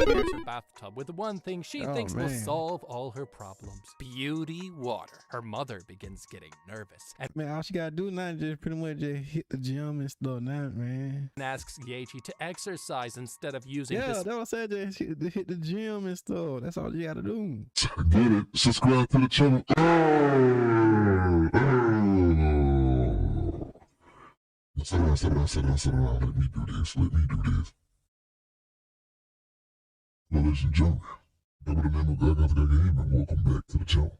There's her bathtub with one thing she thinks will solve all her problems: beauty water. Her mother begins getting nervous. And man, all she gotta do now is just pretty much just hit the gym and stuff now, man. Asks Yeji to exercise instead of using this. Yeah, that's what I said, just hit the gym and stuff. That's all you gotta do. Get it. Subscribe to the channel. Sit around. Let me do this. Well, ladies and gentlemen, remember the name of GODGOTHAM and welcome back to the channel.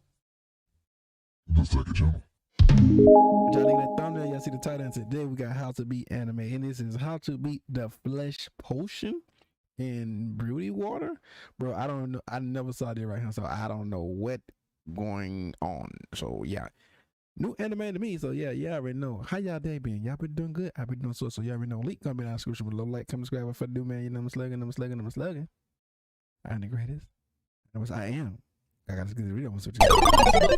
The second channel. Y'all look at that thumbnail, y'all see the title, and today we got How to Beat Anime, and this is How to Beat the Flesh Potion in Beauty Water. Bro, I don't know, I never saw this right here, so I don't know what going on. So yeah, new anime to me, so yeah, y'all already know. How y'all day been? Y'all been doing good? I've been doing so y'all already know. Link gonna be in the description below. Like, comment, subscribe, what I do, man. You know I'm slugging. I'm the greatest. I am. I gotta get the video.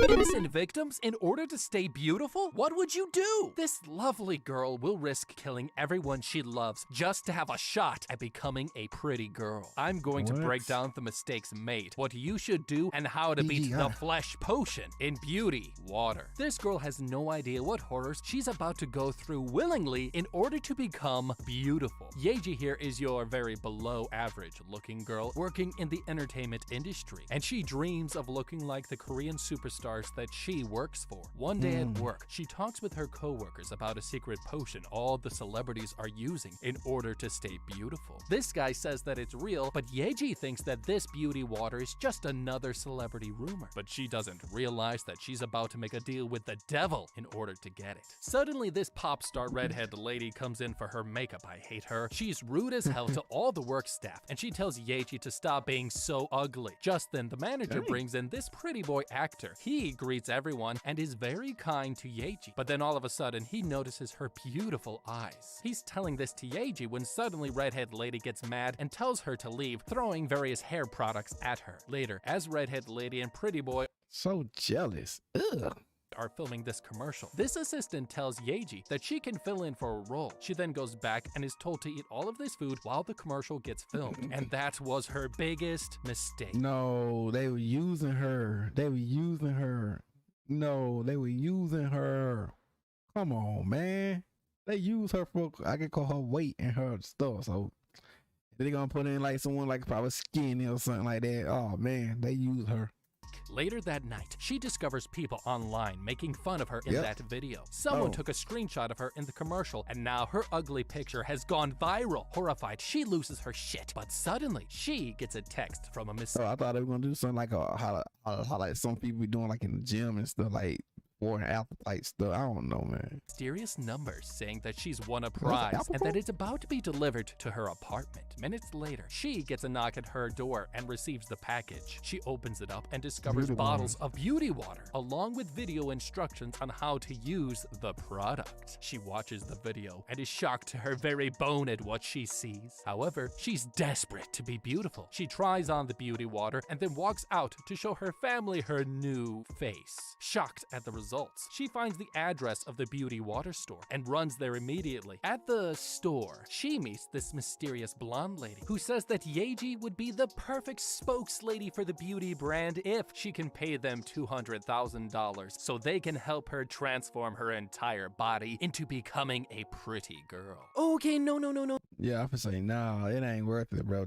Innocent victims in order to stay beautiful? What would you do? This lovely girl will risk killing everyone she loves just to have a shot at becoming a pretty girl. I'm going to break down the mistakes made, what you should do, and how to beat the flesh potion in beauty water. This girl has no idea what horrors she's about to go through willingly in order to become beautiful. Yeji here is your very below average looking girl working in the entertainment industry, and she dreams of looking like the Korean superstars that she works for. One day at work, she talks with her coworkers about a secret potion all the celebrities are using in order to stay beautiful. This guy says that it's real, but Yeji thinks that this beauty water is just another celebrity rumor. But she doesn't realize that she's about to make a deal with the devil in order to get it. Suddenly, this pop star redhead lady comes in for her makeup. I hate her. She's rude as hell to all the work staff, and she tells Yeji to stop being so ugly. Just then, the manager brings in this pretty boy actor. He greets everyone and is very kind to Yeji, but then all of a sudden he notices her beautiful eyes. He's telling this to Yeji when suddenly redhead lady gets mad and tells her to leave, throwing various hair products at her. Later, as redhead lady and pretty boy so jealous are filming this commercial, this assistant tells Yeji that she can fill in for a role. She then goes back and is told to eat all of this food while the commercial gets filmed, and that was her biggest mistake. No, they were using her. No, they were using her. Come on, man. They use her for, I can call her weight and her stuff. So they're gonna put in like someone like probably skinny or something like that. Oh man, they use her. Later that night, she discovers people online making fun of her in that video. Someone took a screenshot of her in the commercial, and now her ugly picture has gone viral. Horrified, she loses her shit. But suddenly, she gets a text from a So I thought they were gonna do something like how like some people be doing like in the gym and stuff, like or appetite stuff. I don't know, man. Mysterious numbers saying that she's won a prize and that it's about to be delivered to her apartment. Minutes later, she gets a knock at her door and receives the package. She opens it up and discovers bottles of beauty water, along with video instructions on how to use the product. She watches the video and is shocked to her very bone at what she sees. However, she's desperate to be beautiful. She tries on the beauty water and then walks out to show her family her new face. Shocked at the results, she finds the address of the beauty water store and runs there immediately. At the store, she meets this mysterious blonde lady who says that Yeji would be the perfect spokeslady for the beauty brand if she can pay them $200,000 so they can help her transform her entire body into becoming a pretty girl. Okay, no. Yeah, I would say no, it ain't worth it, bro.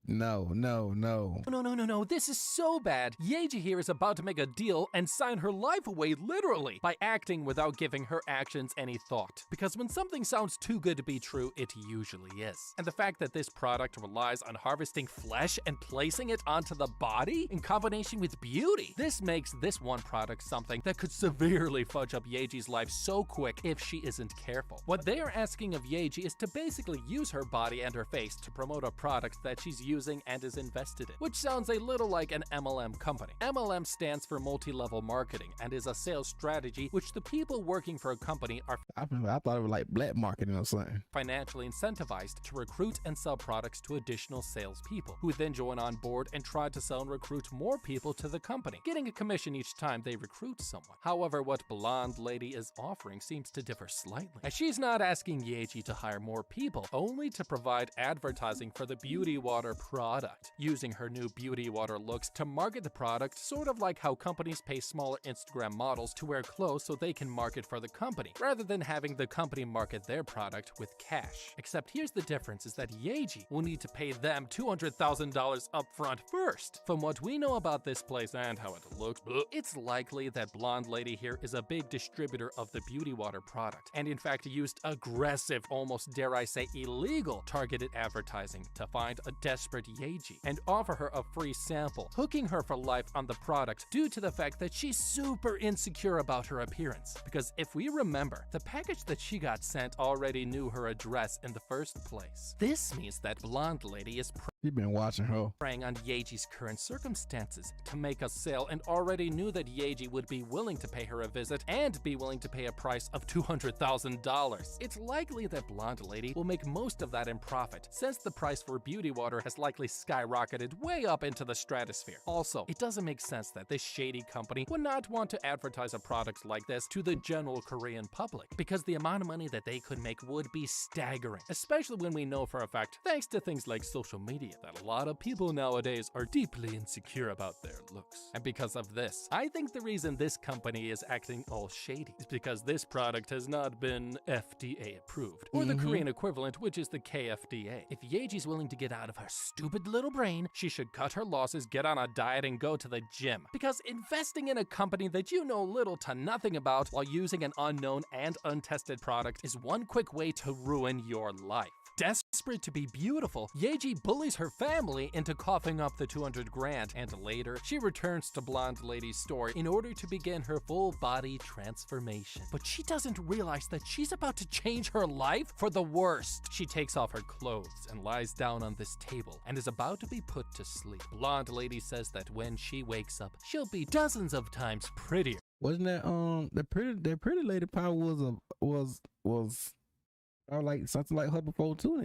No. No. This is so bad. Yeji here is about to make a deal and sign her life away literally by acting without giving her actions any thought. Because when something sounds too good to be true, it usually is. And the fact that this product relies on harvesting flesh and placing it onto the body in combination with beauty, this makes this one product something that could severely fudge up Yeji's life so quick if she isn't careful. What they are asking of Yeji is to basically use her body and her face to promote a product that she's using and is invested in, which sounds a little like an MLM company. MLM stands for multi-level marketing and is a sales strategy which the people working for a company are I thought it was like black marketing or something. Financially incentivized to recruit and sell products to additional salespeople, who then join on board and try to sell and recruit more people to the company, getting a commission each time they recruit someone. However, what blonde lady is offering seems to differ slightly, as she's not asking Yeji to hire more people, only to provide advertising for the beauty water product, using her new beauty water looks to market the product, sort of like how companies pay smaller Instagram models to wear clothes so they can market for the company, rather than having the company market their product with cash. Except here's the difference, is that Yeji will need to pay them $200,000 upfront first. From what we know about this place and how it looks, it's likely that Blonde Lady here is a big distributor of the beauty water product, and in fact used aggressive, almost dare I say illegal, targeted advertising to find a desperate Yeji and offer her a free sample, hooking her for life on the product due to the fact that she's super insecure about her appearance. Because if we remember, the package that she got sent already knew her address in the first place. This means that Blonde Lady is You've been watching her. preying on Yeji's current circumstances to make a sale, and already knew that Yeji would be willing to pay her a visit and be willing to pay a price of $200,000. It's likely that Blonde Lady will make most of that in profit, since the price for beauty water has likely skyrocketed way up into the stratosphere. Also, it doesn't make sense that this shady company would not want to advertise a product like this to the general Korean public, because the amount of money that they could make would be staggering, especially when we know for a fact, thanks to things like social media, that a lot of people nowadays are deeply insecure about their looks. And because of this, I think the reason this company is acting all shady is because this product has not been FDA approved, or the Korean equivalent, which is the KFDA. If Yeji's willing to get out of her stupid little brain, she should cut her losses, get on a diet, and go to the gym. Because investing in a company that you know little to nothing about while using an unknown and untested product is one quick way to ruin your life. Desperate to be beautiful, Yeji bullies her family into coughing up the 200 grand, and later, she returns to Blonde Lady's store in order to begin her full body transformation. But she doesn't realize that she's about to change her life for the worst. She takes off her clothes and lies down on this table and is about to be put to sleep. Blonde Lady says that when she wakes up, she'll be dozens of times prettier. Wasn't that that pretty lady probably was like something like her before too?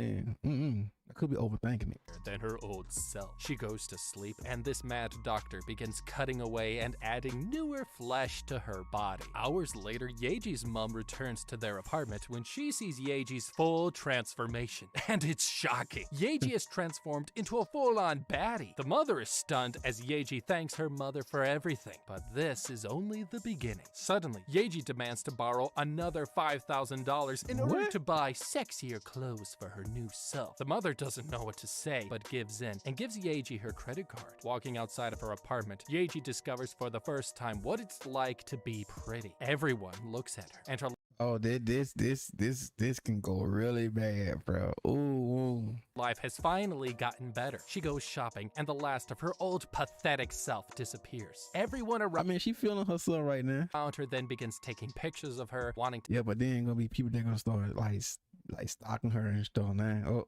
Then I could be overthinking it. Than her old self. She goes to sleep, and this mad doctor begins cutting away and adding newer flesh to her body. Hours later, Yeji's mom returns to their apartment when she sees Yeji's full transformation, and it's shocking. Yeji is transformed into a full-on baddie. The mother is stunned as Yeji thanks her mother for everything, but this is only the beginning. Suddenly, Yeji demands to borrow another $5,000 in order to buy sexier clothes for her new self. The mother doesn't know what to say, but gives in and gives Yeji her credit card. Walking outside of her apartment, Yeji discovers for the first time what it's like to be pretty. Everyone looks at her, and her this can go really bad, bro. Ooh. life has finally gotten better. She goes shopping, and the last of her old pathetic self disappears. Everyone around she feeling herself right now. her then begins taking pictures of her, wanting to Yeah, but then gonna be people that gonna start like stalking her and stuff now.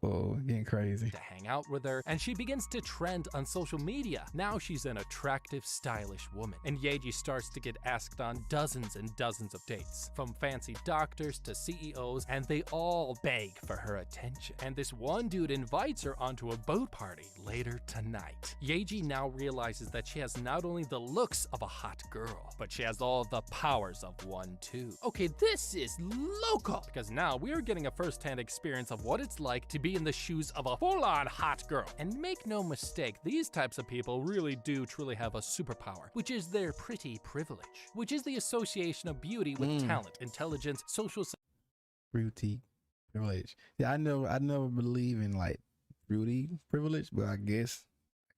Getting crazy. hang out with her, and she begins to trend on social media. Now she's an attractive, stylish woman, and Yeji starts to get asked on dozens and dozens of dates, from fancy doctors to CEOs, and they all beg for her attention. And this one dude invites her onto a boat party later tonight. Yeji now realizes that she has not only the looks of a hot girl, but she has all the powers of one too. Okay, this is local, because now we're getting a first-hand experience of what it's like to be in the shoes of a full-on hot girl. And make no mistake, these types of people really do truly have a superpower, which is their pretty privilege, which is the association of beauty with talent, intelligence, social Beauty privilege. Yeah, I never believe in like beauty privilege, but I guess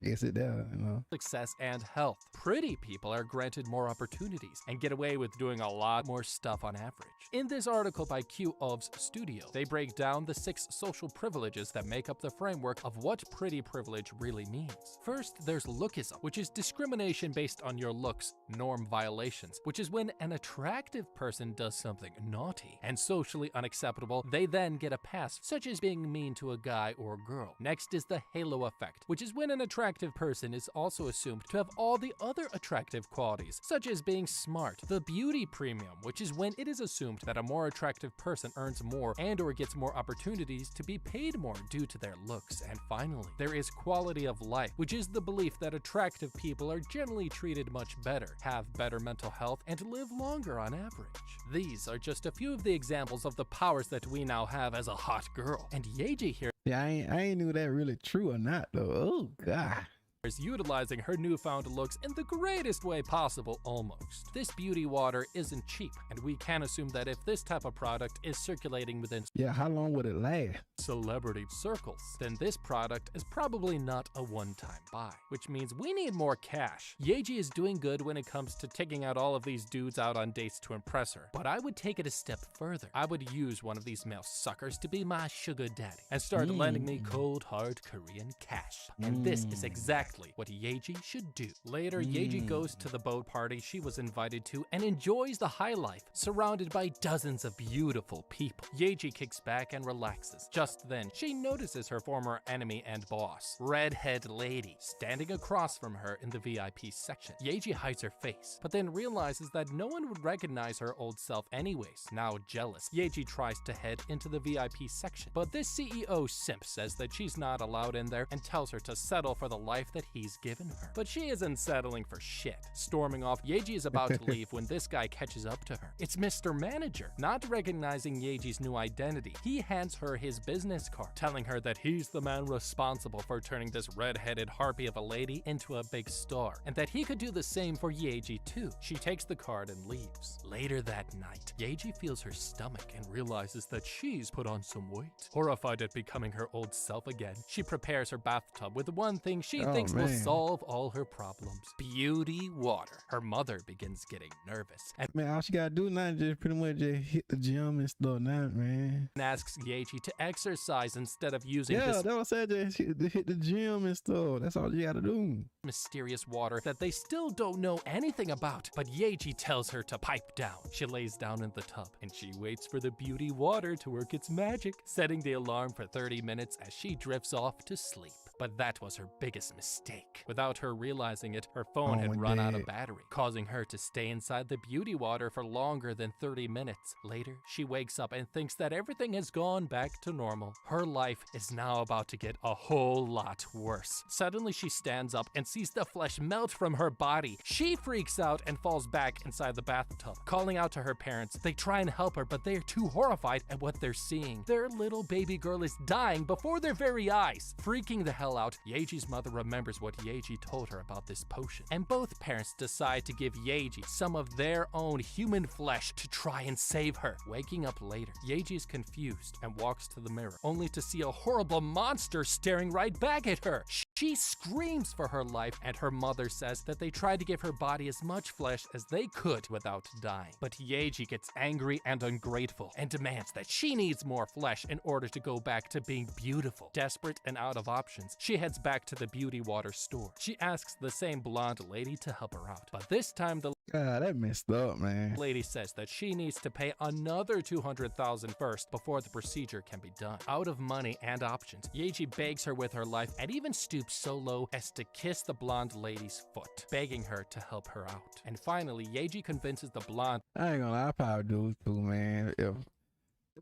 it does, you know. success, and health. Pretty people are granted more opportunities and get away with doing a lot more stuff on average. In this article by Q Ov's Studio, they break down the 6 social privileges that make up the framework of what pretty privilege really means. First, there's lookism, which is discrimination based on your looks, norm violations, which is when an attractive person does something naughty and socially unacceptable, they then get a pass, such as being mean to a guy or girl. Next is the halo effect, which is when an attractive person is also assumed to have all the other attractive qualities, such as being smart. The beauty premium, which is when it is assumed that a more attractive person earns more and or gets more opportunities to be paid more due to their looks. And finally, there is quality of life, which is the belief that attractive people are generally treated much better, have better mental health, and live longer on average. These are just a few of the examples of the powers that we now have as a hot girl. And Yeji here Yeah, I ain't knew that really true or not though. Oh God. is utilizing her newfound looks in the greatest way possible almost. This beauty water isn't cheap, and we can assume that if this type of product is circulating within Yeah, how long would it last? celebrity circles, then this product is probably not a one-time buy, which means we need more cash. Yeji is doing good when it comes to taking out all of these dudes out on dates to impress her, but I would take it a step further. I would use one of these male suckers to be my sugar daddy and start lending me cold, hard Korean cash. And this is exactly what Yeji should do. Later, Yeji goes to the boat party she was invited to and enjoys the high life, surrounded by dozens of beautiful people. Yeji kicks back and relaxes. Just then, she notices her former enemy and boss, Redhead Lady, standing across from her in the VIP section. Yeji hides her face, but then realizes that no one would recognize her old self anyways. Now jealous, Yeji tries to head into the VIP section, but this CEO simp says that she's not allowed in there and tells her to settle for the life that he's given her. But she isn't settling for shit. Storming off, Yeji is about to leave when this guy catches up to her. It's Mr. Manager. Not recognizing Yeji's new identity, he hands her his business card, telling her that he's the man responsible for turning this red-headed harpy of a lady into a big star, and that he could do the same for Yeji too. She takes the card and leaves. Later that night, Yeji feels her stomach and realizes that she's put on some weight. Horrified at becoming her old self again, she prepares her bathtub with one thing she thinks will solve all her problems: beauty water. Her mother begins getting nervous and all she gotta do now is just pretty much just hit the gym and stuff now, man. asks Yeji to exercise instead of using Yeah, this that was said, just hit the gym and stuff. That's all you gotta do. mysterious water that they still don't know anything about. But Yeji tells her to pipe down. She lays down in the tub and she waits for the beauty water to work its magic, setting the alarm for 30 minutes as she drifts off to sleep. But that was her biggest mistake. Without her realizing it, her phone had run out of battery, causing her to stay inside the beauty water for longer than 30 minutes. Later, she wakes up and thinks that everything has gone back to normal. Her life is now about to get a whole lot worse. Suddenly, she stands up and sees the flesh melt from her body. She freaks out and falls back inside the bathtub, calling out to her parents. They try and help her, but they are too horrified at what they're seeing. Their little baby girl is dying before their very eyes. Freaking the hell out, Yeji's mother remembers what Yeji told her about this potion, and both parents decide to give Yeji some of their own human flesh to try and save her. Waking up later, Yeji is confused and walks to the mirror, only to see a horrible monster staring right back at her. She screams for her life, and her mother says that they tried to give her body as much flesh as they could without dying. But Yeji gets angry and ungrateful and demands that she needs more flesh in order to go back to being beautiful. Desperate and out of options, she heads back to the beauty water store. She asks the same blonde lady to help her out, but this time the God, that messed up, man. lady says that she needs to pay another $200,000 first before the procedure can be done. Out of money and options, Yeji begs her with her life and even stoops so low as to kiss the blonde lady's foot, begging her to help her out. And finally, Yeji convinces the blonde I ain't gonna lie, I probably do it too, man. If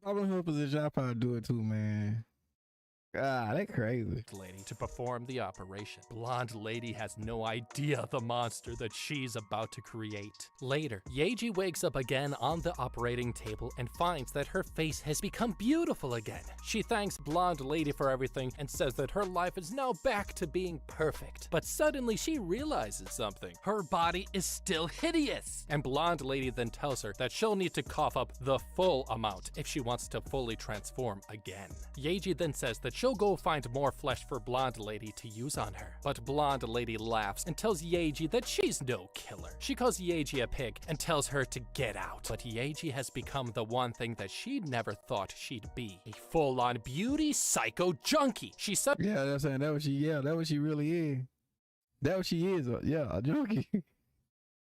I was in her position, I probably do it too, man. God, that crazy. lady to perform the operation. Blonde lady has no idea the monster that she's about to create. Later, Yeji wakes up again on the operating table and finds that her face has become beautiful again. She thanks blonde lady for everything and says that her life is now back to being perfect. But suddenly she realizes something. Her body is still hideous. And blonde lady then tells her that she'll need to cough up the full amount if she wants to fully transform again. Yeji then says that she'll go find more flesh for blonde lady to use on her. But blonde lady laughs and tells Yeji that she's no killer. She calls Yeji a pig and tells her to get out. But Yeji has become the one thing that she'd never thought she'd be: a full-on beauty psycho junkie. Yeah, that's saying that what she. Yeah, that what she really is. That what she is. Yeah, a junkie.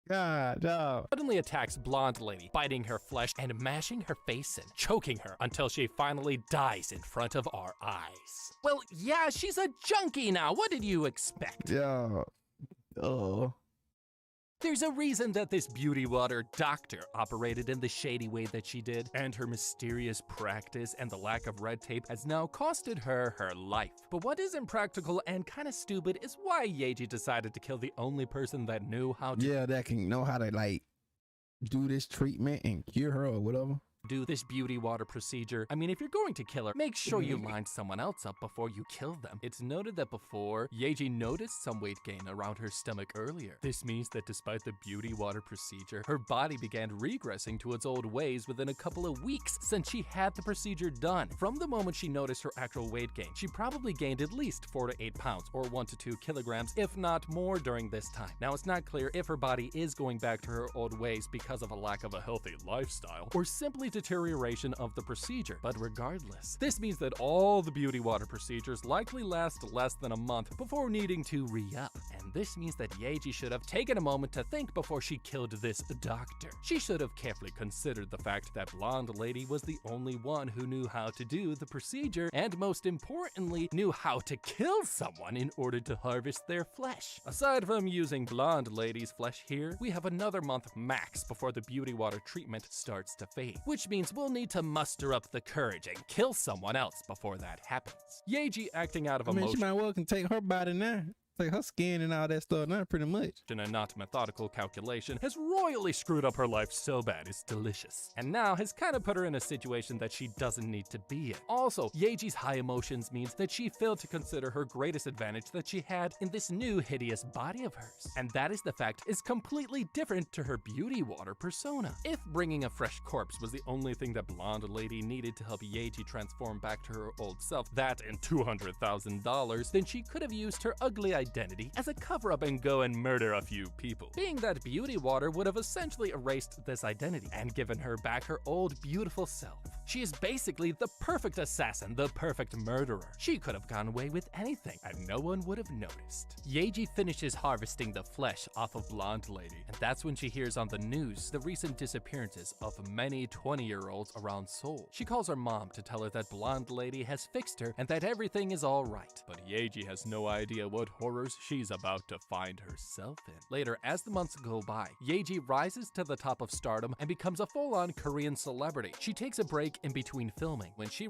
God, dog. Suddenly attacks blonde lady, biting her flesh and mashing her face in, choking her until she finally dies in front of our eyes. Well, yeah, she's a junkie now. What did you expect? Yeah. Oh. There's a reason that this beauty water doctor operated in the shady way that she did, and her mysterious practice and the lack of red tape has now costed her her life. But what is impractical and kind of stupid is why Yeji decided to kill the only person that knew how to Yeah, that can know how to like do this treatment and cure her or whatever. do this beauty water procedure. I mean, if you're going to kill her, make sure you line someone else up before you kill them. It's noted that before, Yeji noticed some weight gain around her stomach earlier. This means that despite the beauty water procedure, her body began regressing to its old ways within a couple of weeks since she had the procedure done. From the moment she noticed her actual weight gain, she probably gained at least 4 to 8 pounds or 1 to 2 kilograms, if not more during this time. Now, it's not clear if her body is going back to her old ways because of a lack of a healthy lifestyle or simply deterioration of the procedure, but regardless, this means that all the beauty water procedures likely last less than a month before needing to re-up. And this means that Yeji should have taken a moment to think before she killed this doctor. She should have carefully considered the fact that blonde lady was the only one who knew how to do the procedure, and most importantly, knew how to kill someone in order to harvest their flesh. Aside from using blonde lady's flesh here, we have another month max before the beauty water treatment starts to fade, which means we'll need to muster up the courage and kill someone else before that happens. Yeji, acting out of emotion, she might well can take her body now. Like her skin and all that stuff now, pretty much. and not methodical calculation, has royally screwed up her life so bad it's delicious, and now has kind of put her in a situation that she doesn't need to be in. Also, Yeji's high emotions means that she failed to consider her greatest advantage that she had in this new hideous body of hers, and that is the fact is completely different to her beauty water persona. If bringing a fresh corpse was the only thing that blonde lady needed to help Yeji transform back to her old self, that and $200,000, then she could have used her ugly identity as a cover-up and go and murder a few people. Being that beauty water would have essentially erased this identity and given her back her old beautiful self. She is basically the perfect assassin, the perfect murderer. She could have gone away with anything and no one would have noticed. Yeji finishes harvesting the flesh off of blonde lady, and that's when she hears on the news the recent disappearances of many 20-year-olds around Seoul. She calls her mom to tell her that blonde lady has fixed her and that everything is all right, but Yeji has no idea what horrors she's about to find herself in. Later, as the months go by, Yeji rises to the top of stardom and becomes a full-on Korean celebrity. She takes a break in between filming when she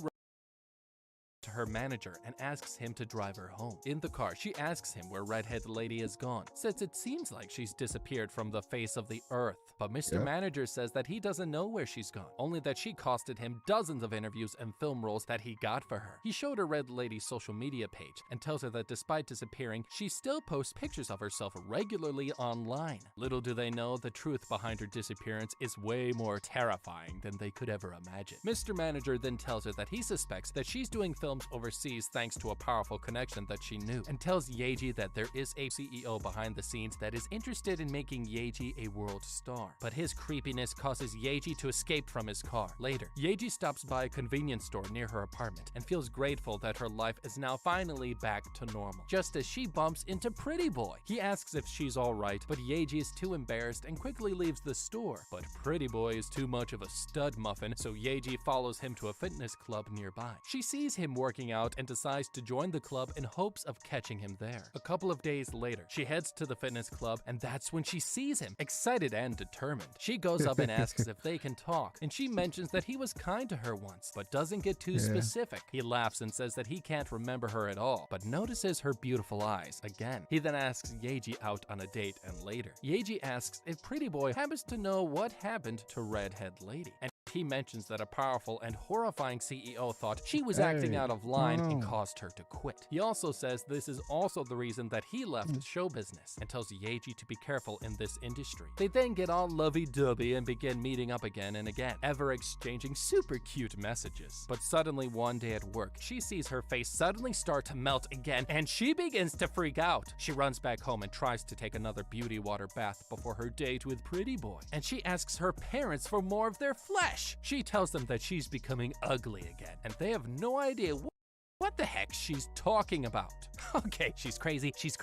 to her manager and asks him to drive her home. In the car, she asks him where redhead lady is gone, since it seems like she's disappeared from the face of the earth. But Mr. Manager says that he doesn't know where she's gone, only that she costed him dozens of interviews and film roles that he got for her. He showed her red lady's social media page and tells her that despite disappearing, she still posts pictures of herself regularly online. Little do they know the truth behind her disappearance is way more terrifying than they could ever imagine. Mr. Manager then tells her that he suspects that she's doing films overseas thanks to a powerful connection that she knew, and tells Yeji that there is a CEO behind the scenes that is interested in making Yeji a world star. But his creepiness causes Yeji to escape from his car. Later, Yeji stops by a convenience store near her apartment and feels grateful that her life is now finally back to normal, just as she bumps into Pretty Boy. He asks if she's alright, but Yeji is too embarrassed and quickly leaves the store. But Pretty Boy is too much of a stud muffin, so Yeji follows him to a fitness club nearby. She sees him working out and decides to join the club in hopes of catching him there. A couple of days later, she heads to the fitness club, and that's when she sees him, excited and determined. She goes up and asks if they can talk, and she mentions that he was kind to her once, but doesn't get too specific. He laughs and says that he can't remember her at all, but notices her beautiful eyes again. He then asks Yeji out on a date, and later, Yeji asks if Pretty Boy happens to know what happened to Redhead Lady, and he mentions that a powerful and horrifying CEO thought she was acting out of line and caused her to quit. He also says this is also the reason that he left show business, and tells Yeji to be careful in this industry. They then get all lovey-dovey and begin meeting up again and again, ever exchanging super cute messages. But suddenly one day at work, she sees her face suddenly start to melt again, and she begins to freak out. She runs back home and tries to take another beauty water bath before her date with Pretty Boy, and she asks her parents for more of their flesh. She tells them that she's becoming ugly again, and they have no idea what the heck she's talking about. Okay, she's crazy, she's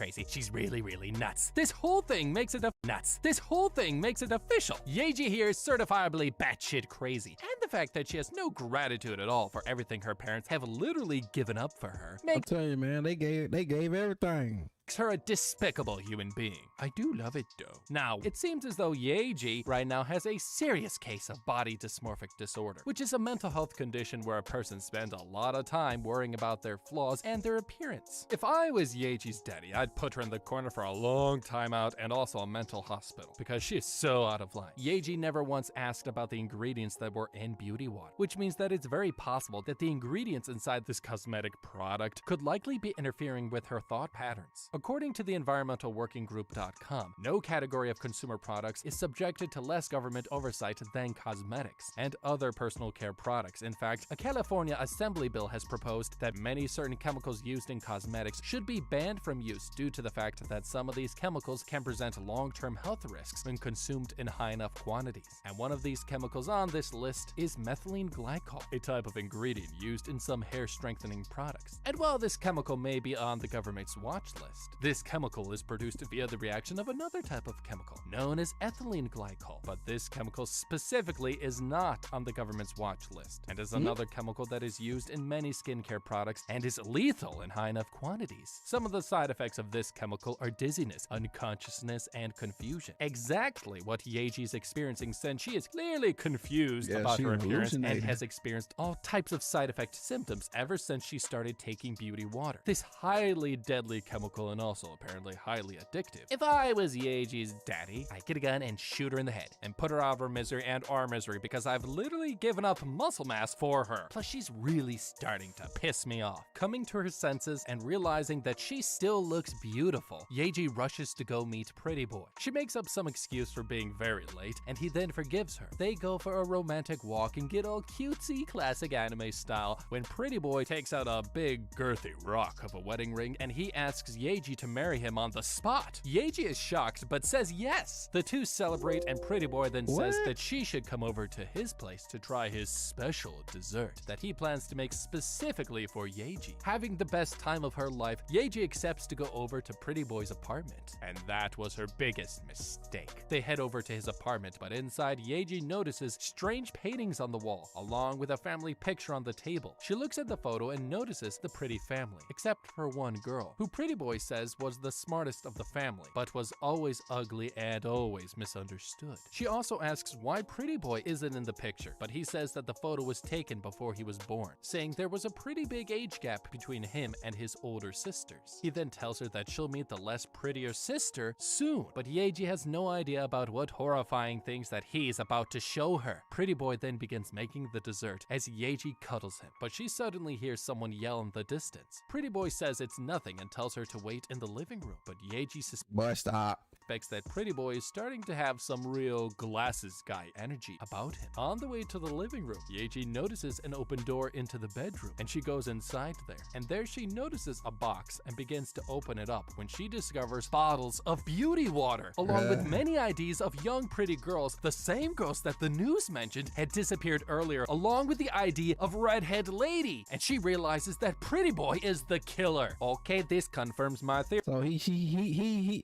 really nuts. This whole thing makes it official. Yeji here is certifiably batshit crazy, and the fact that she has no gratitude at all for everything her parents have literally given up for her I'm telling you, man, they gave everything. Makes her a despicable human being. I do love it though. Now, it seems as though Yeji right now has a serious case of body dysmorphic disorder, which is a mental health condition where a person spends a lot of time worrying about their flaws and their appearance. If I was Yeji's daddy, I'd put her in the corner for a long time out and also a mental hospital because she is so out of line. Yeji never once asked about the ingredients that were in beauty water, which means that it's very possible that the ingredients inside this cosmetic product could likely be interfering with her thought patterns. According to the environmentalworkinggroup.com, no category of consumer products is subjected to less government oversight than cosmetics and other personal care products. In fact, a California assembly bill has proposed that many certain chemicals used in cosmetics should be banned from use due to the fact that some of these chemicals can present long-term health risks when consumed in high enough quantities. And one of these chemicals on this list is methylene glycol, a type of ingredient used in some hair strengthening products. And while this chemical may be on the government's watch list, this chemical is produced via the reaction of another type of chemical known as ethylene glycol. But this chemical specifically is not on the government's watch list and is another chemical that is used in many skincare products and is lethal in high enough quantities. Some of the side effects of this chemical are dizziness, unconsciousness, and confusion. Exactly what Yeji is experiencing since she is clearly confused about her appearance and has experienced all types of side effect symptoms ever since she started taking beauty water. This highly deadly chemical and also apparently highly addictive. If I was Yeji's daddy, I'd get a gun and shoot her in the head and put her out of her misery and our misery because I've literally given up muscle mass for her. Plus, she's really starting to piss me off. Coming to her senses and realizing that she still looks beautiful, Yeji rushes to go meet Pretty Boy. She makes up some excuse for being very late and he then forgives her. They go for a romantic walk and get all cutesy classic anime style when Pretty Boy takes out a big girthy rock of a wedding ring and he asks Yeji to marry him on the spot. Yeji is shocked but says yes. The two celebrate and Pretty Boy then says that she should come over to his place to try his special dessert that he plans to make specifically for Yeji. Having the best time of her life, Yeji accepts to go over to Pretty Boy's apartment, and that was her biggest mistake. They head over to his apartment, but inside Yeji notices strange paintings on the wall along with a family picture on the table. She looks at the photo and notices the pretty family, except for one girl, who Pretty Boy says was the smartest of the family, but was always ugly and always misunderstood. She also asks why Pretty Boy isn't in the picture, but he says that the photo was taken before he was born, saying there was a pretty big age gap between him and his older sisters. He then tells her that she'll meet the less prettier sister soon, but Yeji has no idea about what horrifying things that he's about to show her. Pretty Boy then begins making the dessert as Yeji cuddles him, but she suddenly hears someone yell in the distance. Pretty Boy says it's nothing and tells her to wait in the living room, but Yeji suspects that Pretty Boy is starting to have some real glasses guy energy about him. On the way to the living room, Yeji notices an open door into the bedroom, and she goes inside there. And there she notices a box and begins to open it up when she discovers bottles of beauty water, along with many IDs of young pretty girls, the same girls that the news mentioned had disappeared earlier, along with the ID of Redhead Lady. And she realizes that Pretty Boy is the killer. Okay, this confirms my theory. So he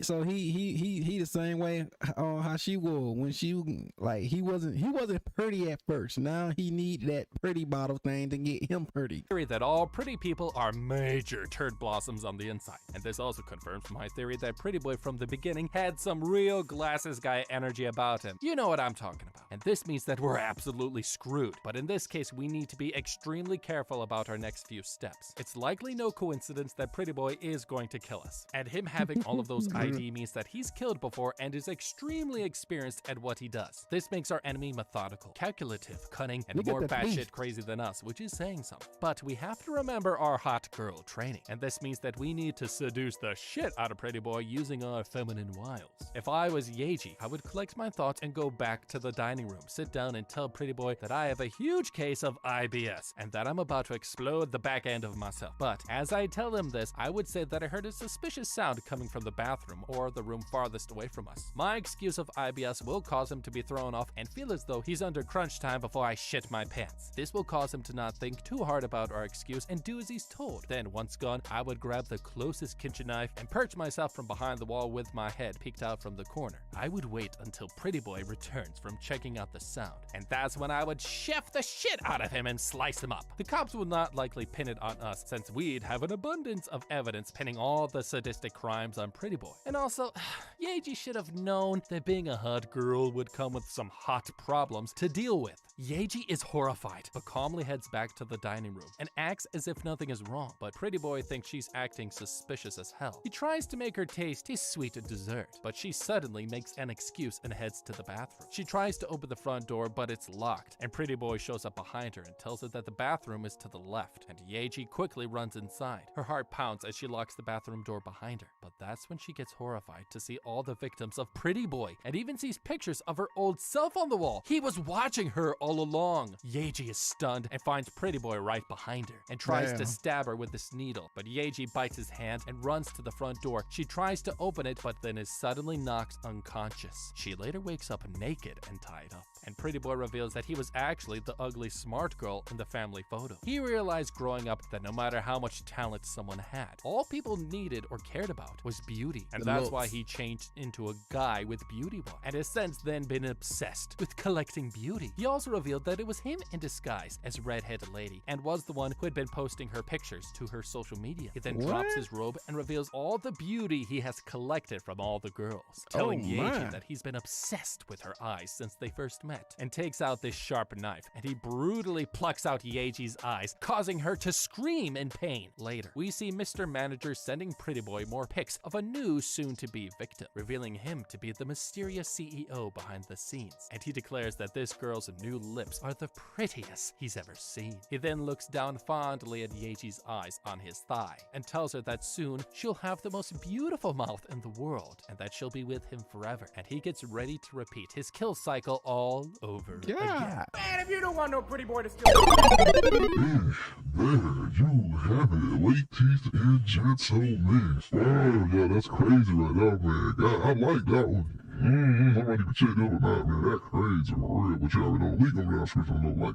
the same way how she was when she he wasn't pretty at first. Now he need that pretty bottle thing to get him pretty. That all pretty people are major turd blossoms on the inside. And this also confirms my theory that Pretty Boy from the beginning had some real glasses guy energy about him. You know what I'm talking about. And this means that we're absolutely screwed. But in this case, we need to be extremely careful about our next few steps. It's likely no coincidence that Pretty Boy is going to kill us. And him having all of those ID means that he's killed before and is extremely experienced at what he does. This makes our enemy methodical, calculative, cunning, and more batshit crazy than us, which is saying something. But we have to remember our hot girl training, and this means that we need to seduce the shit out of Pretty Boy using our feminine wiles. If I was Yeji, I would collect my thoughts and go back to the dining room, sit down and tell Pretty Boy that I have a huge case of IBS and that I'm about to explode the back end of myself. But as I tell him this, I would say that I heard a suspicious sound coming from the bathroom or the room farther farthest away from us. My excuse of IBS will cause him to be thrown off and feel as though he's under crunch time before I shit my pants. This will cause him to not think too hard about our excuse and do as he's told. Then, once gone, I would grab the closest kitchen knife and perch myself from behind the wall with my head peeked out from the corner. I would wait until Pretty Boy returns from checking out the sound, and that's when I would chef the shit out of him and slice him up. The cops would not likely pin it on us, since we'd have an abundance of evidence pinning all the sadistic crimes on Pretty Boy. And also, Yeji should have known that being a hot girl would come with some hot problems to deal with. Yeji is horrified, but calmly heads back to the dining room and acts as if nothing is wrong, but Pretty Boy thinks she's acting suspicious as hell. He tries to make her taste his sweet dessert, but she suddenly makes an excuse and heads to the bathroom. She tries to open the front door, but it's locked, and Pretty Boy shows up behind her and tells her that the bathroom is to the left, and Yeji quickly runs inside. Her heart pounds as she locks the bathroom door behind her, but that's when she gets horrified to see all the victims of Pretty Boy, and even sees pictures of her old self on the wall. He was watching her all along. Yeji is stunned and finds Pretty Boy right behind her and tries to stab her with this needle, but Yeji bites his hand and runs to the front door. She tries to open it, but then is suddenly knocked unconscious. She later wakes up naked and tied up, and Pretty Boy reveals that he was actually the ugly smart girl in the family photo. He realized growing up that no matter how much talent someone had, all people needed or cared about was beauty, and that's why he changed into a guy with beauty wall, and has since then been obsessed with collecting beauty. He also revealed that it was him in disguise as Redhead Lady, and was the one who had been posting her pictures to her social media. He then drops his robe and reveals all the beauty he has collected from all the girls, telling Yeji that he's been obsessed with her eyes since they first met, and takes out this sharp knife, and he brutally plucks out Yeji's eyes, causing her to scream in pain. Later, we see Mr. Manager sending Pretty Boy more pics of a new soon-to-be victim, revealing him to be the mysterious CEO behind the scenes, and he declares that this girl's new lips are the prettiest he's ever seen. He then looks down fondly at Yeji's eyes on his thigh, and tells her that soon she'll have the most beautiful mouth in the world, and that she'll be with him forever, and he gets ready to repeat his kill cycle all over again. Man, if you don't want no Pretty Boy to steal There you have it, ladies and gentlemen. Oh, yeah, that's crazy right now, man. God, I like that one. I might even check the other night, man. That crazy for real. But you already know, we gonna switch on no like.